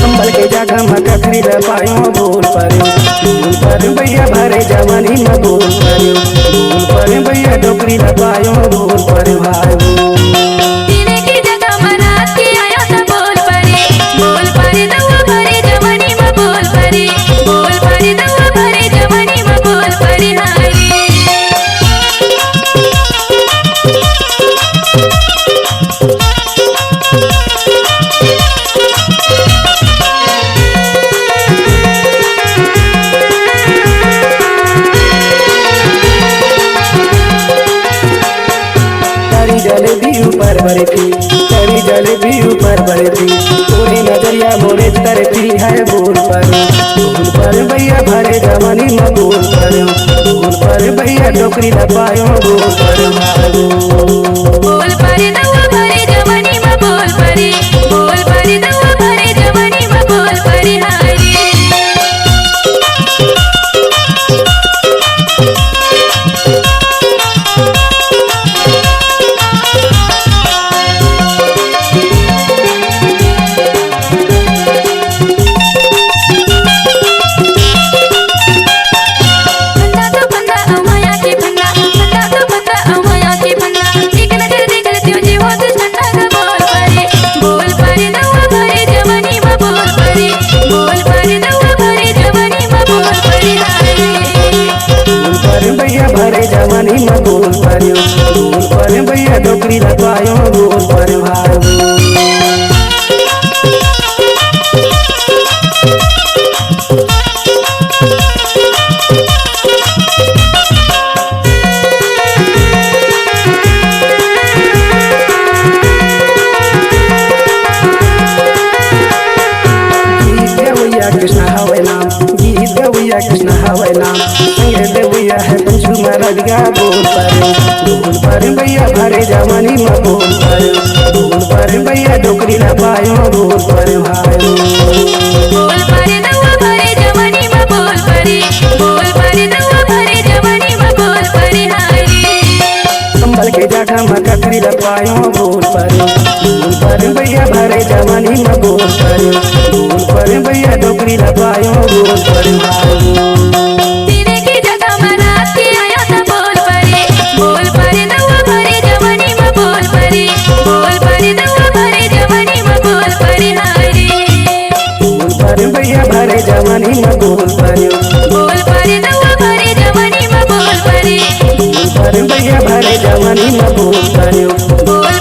कखरी पायो बोल पर भैया भरे जवानी में बोल पर भैया डोकरी पायो बोल पर भाई पीने की जगह मना के आया था बोल परे दवा भरे जवानी में बोल परे दवा भरे जवानी में बोल परे जलेबी ऊपर बढ़ती तेरी जलेबी ऊपर बढ़ती पूरी नजरिया मोरे तरती है बोल पर भैया भरे जवानी में बोल पर भैया डोकरी पायो बोल पर दवा भरे जवानी में बोल परे दवा भरे जवानी में बोल परे भैया भरे जवानी में बोल पर भैया डोकरी पायो बोल पर भाई कृष्ण हवे नाम गीत गवैया कृष्ण हवे नाम संगे देवैया है पंचू मरदिया बोल पर भैया भरे जवानी में बोल पर भैया डोकरी पायो बोल पर भाई दवा भरे जवानी में बोल परे दवा भरे जवानी में बोल परे कंबल के जाटा में ककरी पायो बोल पर भैया भरे जवानी में बोल पर भैया डोकरी पायो बोल पर पीने की जगह मना के आया था बोल परे दवा भरे जवानी में बोल परे दवा भरे जवानी में बोल परे भैया भरे जवानी में बोल परे दवा भरे जवानी में बोल परे भैया भरे जवानी में बोल